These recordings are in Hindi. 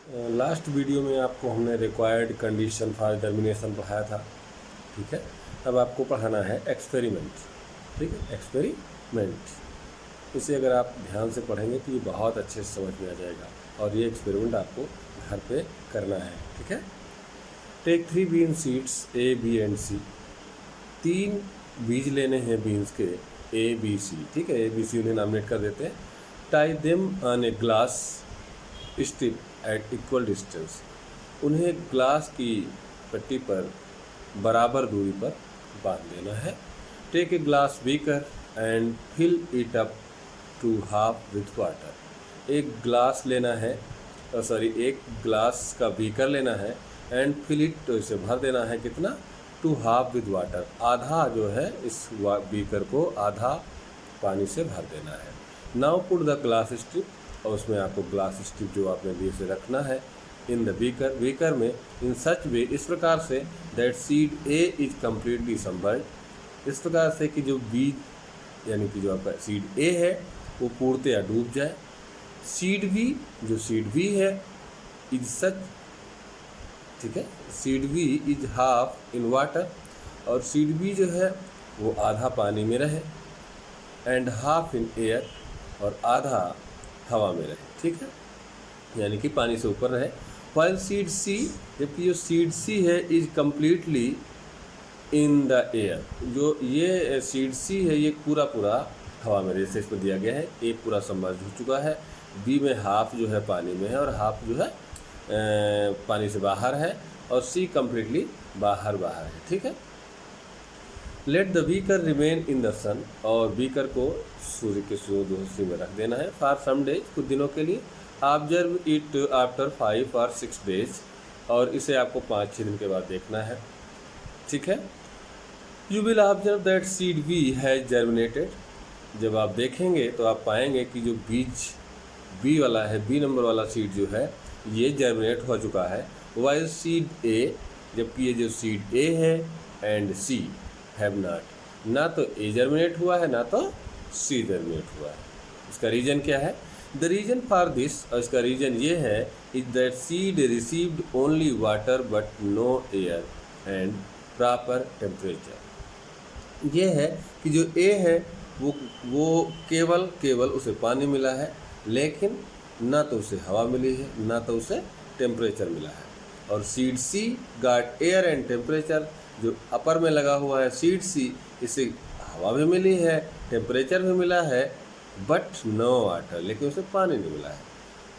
लास्ट वीडियो में आपको हमने रिक्वायर्ड कंडीशन फॉर जर्मिनेशन पढ़ाया था, ठीक है। अब आपको पढ़ाना है एक्सपेरिमेंट, ठीक है, एक्सपेरिमेंट। इसे अगर आप ध्यान से पढ़ेंगे तो ये बहुत अच्छे से समझ में आ जाएगा, और ये एक्सपेरिमेंट आपको घर पे करना है, ठीक है। Take 3 bean seeds A, B and C। 3 बीज लेने हैं बीन्स के A, B, C, ठीक है। A, B, C उन्हें नामिनेट कर देते हैं। Tie them on a glass strip at equal distance. उन्हें ग्लास की पट्टी पर बराबर दूरी पर बांध देना है। Take a glass beaker and fill it up to half with water. एक ग्लास लेना है, एक ग्लास का बीकर लेना है एंड फिल इट, तो इसे भर देना है कितना, टू हाफ विथ वाटर। आधा जो है इस बीकर को आधा पानी से भर देना है। Now put the glass strip, और उसमें आपको ग्लास स्ट्रिप जो आपने बीच से रखना है इन द बीकर में इन सच वे, इस प्रकार say that seed A is completely submerged, इस प्रकार से कि जो बीज यानी कि जो आपका सीड ए है वो पूर्णतया डूब जाए। सीड बी, जो सीड बी है, इज सच, ठीक है, seed B is half in water, और सीड बी जो है वो आधा पानी में रहे, एंड हाफ इन एयर, और आधा हवा में रहे, ठीक है, यानी कि पानी से ऊपर रहे। वाइल सीड सी, जबकि जो सीड सी है is completely in the air, जो ये सीड सी है ये पूरा हवा में, जैसे इसमें दिया गया है। ए पूरा सबमर्ज हो चुका है, बी में हाफ जो है पानी में है और हाफ जो है पानी से बाहर है, और सी कम्प्लीटली बाहर है, ठीक है। Let the beaker remain in the sun, और बीकर को सूर्य के रोशनी में रख देना है। फॉर सम डेज, कुछ दिनों के लिए। ऑब्जर्व इट आफ्टर 5 और 6 डेज, और इसे आपको 5-6 दिन के बाद देखना है, ठीक है। You will observe that seed B has germinated. जब आप देखेंगे तो आप पाएंगे कि जो बीज बी वाला है, बी नंबर वाला सीड जो है ये जर्मिनेट हो चुका है। वाइल सीड ए, जबकि ये जो सीड ए है एंड सी हैव नॉट, ना तो ए जर्मिनेट हुआ है ना तो सी जर्मिनेट हुआ है। इसका रीज़न क्या है? द रीज़न फॉर दिस, और इसका रीज़न ये है, is that seed received only water but no air and proper temperature. ये है कि जो ए है वो केवल उसे पानी मिला है, लेकिन ना तो उसे हवा मिली है ना तो उसे टेम्परेचर मिला है। और seed C got air and temperature, जो अपर में लगा हुआ है सीड सी, इसे हवा भी मिली है, टेम्परेचर भी मिला है, बट नो वाटर, लेकिन उसे पानी नहीं मिला है।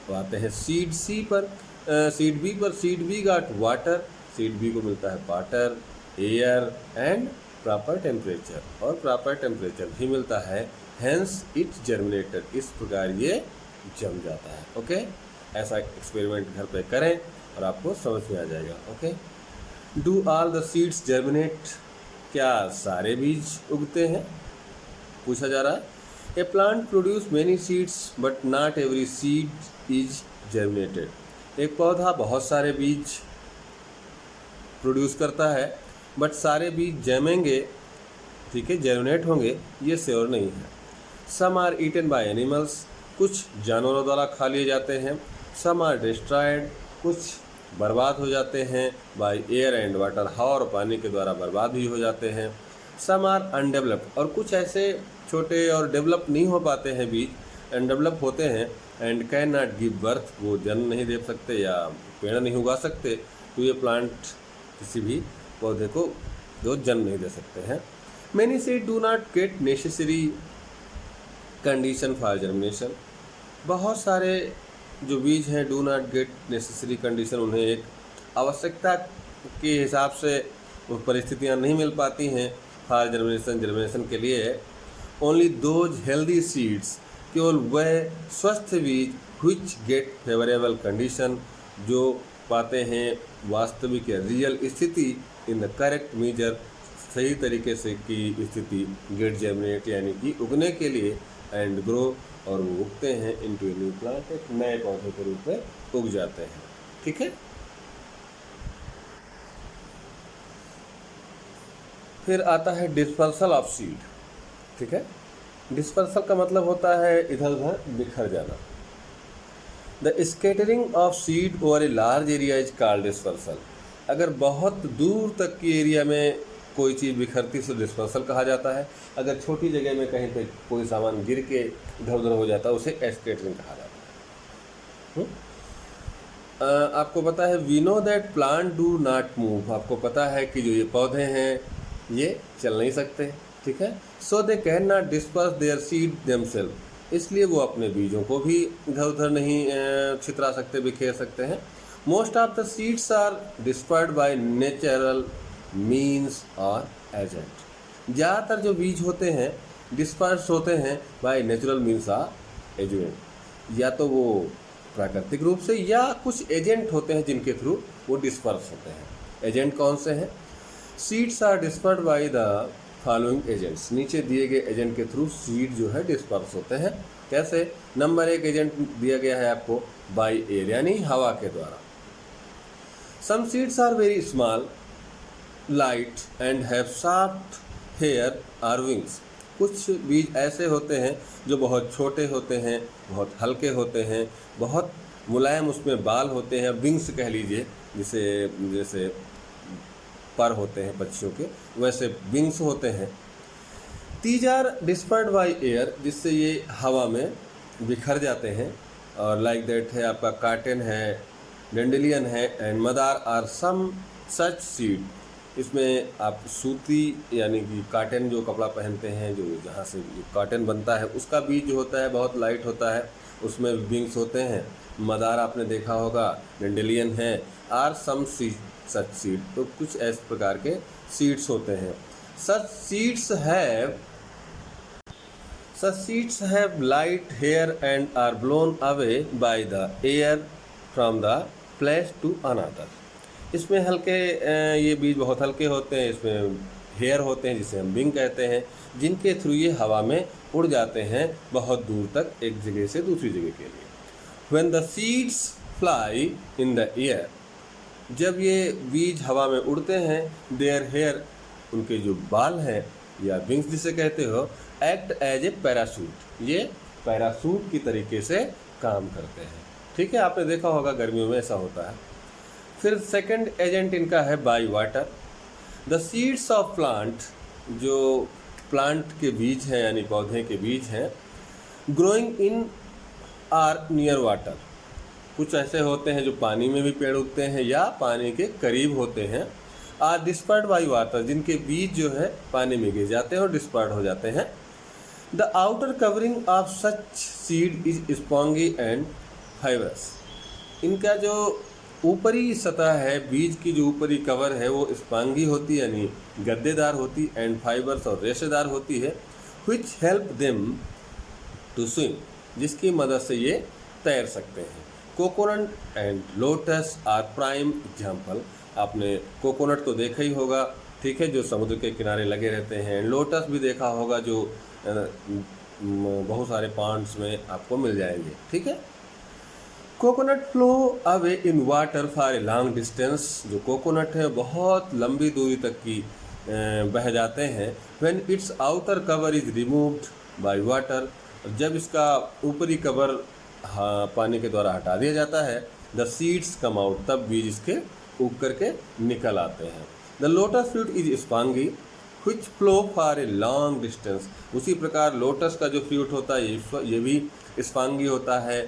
तो आते हैं सीड सी पर, सीड बी पर। Seed B got water, seed B को मिलता है water, air and proper temperature, और प्रॉपर टेम्परेचर भी मिलता है, हेंस इट जर्मिनेटेड, इस प्रकार ये जम जाता है। ओके, ऐसा एक्सपेरिमेंट घर पे करें और आपको समझ में आ जाएगा। Okay, do all the seeds germinate, क्या सारे बीज उगते हैं, पूछा जा रहा है। A plant produce many seeds but not every seed is germinated. एक पौधा बहुत सारे बीज प्रोड्यूस करता है, बट सारे बीज जमेंगे, ठीक है, जर्मिनेट होंगे, ये श्योर नहीं है। Some are eaten by animals, कुछ जानवरों द्वारा खा लिए जाते हैं। सम आर डिस्ट्रॉयड, कुछ बर्बाद हो जाते हैं बाय एयर एंड वाटर, हवा और पानी के द्वारा बर्बाद भी हो जाते हैं। सम आर अनडेवलप्ड, और कुछ ऐसे छोटे और डेवलप नहीं हो पाते हैं बीज, अनडेवलप होते हैं, and can not give birth, वो जन्म नहीं दे सकते या पेड़ नहीं उगा सकते, तो ये प्लांट किसी भी पौधे को जो जन्म नहीं दे सकते हैं। Many seed do not gate necessary condition for germination, बहुत सारे जो बीज हैं do not gate necessary condition, उन्हें एक आवश्यकता के हिसाब से वो परिस्थितियाँ नहीं मिल पाती हैं फॉर जर्मिनेशन के लिए। ओनली दोज हेल्दी सीड्स, केवल वह स्वस्थ बीज व्हिच गेट फेवरेबल कंडीशन, जो पाते हैं वास्तविक या रियल स्थिति इन द करेक्ट मेजर, सही तरीके से की स्थिति, गेट जर्मिनेट यानी कि उगने के लिए, एंड ग्रो, और वो उगते हैं इनटू ए न्यू प्लांट, एक नए पौधे के रूप में उग जाते हैं, ठीक है। फिर आता है डिस्पर्सल ऑफ सीड, ठीक है। डिस्पर्सल का मतलब होता है इधर उधर बिखर जाना। The scattering of seed over a large area is called dispersal. अगर बहुत दूर तक की एरिया में कोई चीज़ बिखरती से डिस्पर्सल कहा जाता है। अगर छोटी जगह में कहीं पे कोई सामान गिर के इधर उधर हो जाता है उसे स्कैटरिंग कहा जाता है। आपको पता है we know that plant do not move. आपको पता है कि जो ये पौधे हैं ये चल नहीं सकते, ठीक है। So they can not disperse their seed themself, इसलिए वो अपने बीजों को भी इधर उधर नहीं छितरा सकते, बिखेर सकते हैं। Most of the seeds are dispersed by natural means और एजेंट। ज़्यादातर जो बीज होते हैं डिस्पर्स होते हैं बाय नेचुरल मीन्स और एजेंट, या तो वो प्राकृतिक रूप से या कुछ एजेंट होते हैं जिनके थ्रू वो डिस्पर्स होते हैं। एजेंट कौन से हैं? Seeds are dispersed by the following agents. नीचे दिए गए एजेंट के थ्रू सीड जो है डिस्पर्स होते हैं। कैसे? नंबर 1 एजेंट दिया गया है आपको बाय एयर, यानी हवा के द्वारा। Some seeds are very small light and have soft hair और विंग्स। कुछ बीज ऐसे होते हैं जो बहुत छोटे होते हैं, बहुत हल्के होते हैं, बहुत मुलायम उसमें बाल होते हैं, विंग्स कह लीजिए, जैसे पर होते हैं पक्षियों के, वैसे विंग्स होते हैं। These are dispersed by air, जिससे ये हवा में बिखर जाते हैं। और लाइक दैट है आपका काटन है, डेंडेलियन है and madar are some such seed. इसमें आप सूती यानी कि काटन जो कपड़ा पहनते हैं, जो जहाँ से काटन बनता है, उसका बीज जो होता है बहुत लाइट होता है, उसमें विंग्स होते हैं। मदार आपने देखा होगा, डेंडेलियन है, आर सम सच सीड, तो कुछ इस प्रकार के सीड्स होते हैं। Such seeds have light hair and are blown away by the air from the place to another. इसमें हल्के ये बीज बहुत हल्के होते हैं, इसमें हेयर होते हैं जिसे हम विंग कहते हैं, जिनके थ्रू ये हवा में उड़ जाते हैं बहुत दूर तक, एक जगह से दूसरी जगह के लिए। When the seeds fly in the air, जब ये बीज हवा में उड़ते हैं, their hair, उनके जो बाल हैं या विंग्स जिसे कहते हो, एक्ट एज ए पैराशूट, ये पैराशूट की तरीके से काम करते हैं, ठीक है। आपने देखा होगा गर्मियों में ऐसा होता है। फिर सेकंड एजेंट इनका है by water. The seeds of plant, जो प्लांट के बीज हैं यानी पौधे के बीज हैं, growing in are near water. कुछ ऐसे होते हैं जो पानी में भी पेड़ उगते हैं या पानी के करीब होते हैं। आर डिस्पर्स्ड बाय वाटर, जिनके बीज जो है पानी में गिर जाते हैं और डिस्पर्स्ड हो जाते हैं। The outer covering of such seed is spongy and fibrous. इनका जो ऊपरी सतह है, बीज की जो ऊपरी कवर है, वो स्पॉन्गी होती है यानी गद्देदार होती, एंड फाइबर्स और रेशेदार होती है। Which help them to swim, जिसकी मदद से ये तैर सकते हैं। Coconut and lotus are prime example. आपने कोकोनट तो देखा ही होगा, ठीक है, जो समुद्र के किनारे लगे रहते हैं। लोटस भी देखा होगा, जो बहुत सारे पॉन्ड्स में आपको मिल जाएंगे, ठीक है। Coconut flow away in water for a long distance. जो कोकोनट है बहुत लंबी दूरी तक की बह जाते हैं। When it's outer cover is removed by water, जब इसका ऊपरी कवर पानी के द्वारा हटा दिया जाता है, द सीड्स कम आउट, तब बीज इसके उग करके निकल आते हैं। The lotus fruit is spongy which flow for a long distance. उसी प्रकार लोटस का जो फ्रूट होता है ये भी स्पॉन्गी होता है,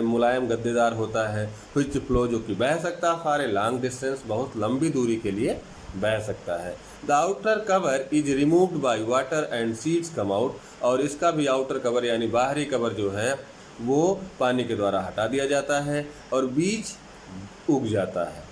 मुलायम गद्देदार होता है। व्हिच फ्लो, जो कि बह सकता है, फॉर ए लॉन्ग डिस्टेंस, बहुत लंबी दूरी के लिए बह सकता है। The outer cover is removed by water and seeds come out, और इसका भी आउटर कवर यानी बाहरी कवर जो है वो पानी के द्वारा हटा दिया जाता है और बीज उग जाता है।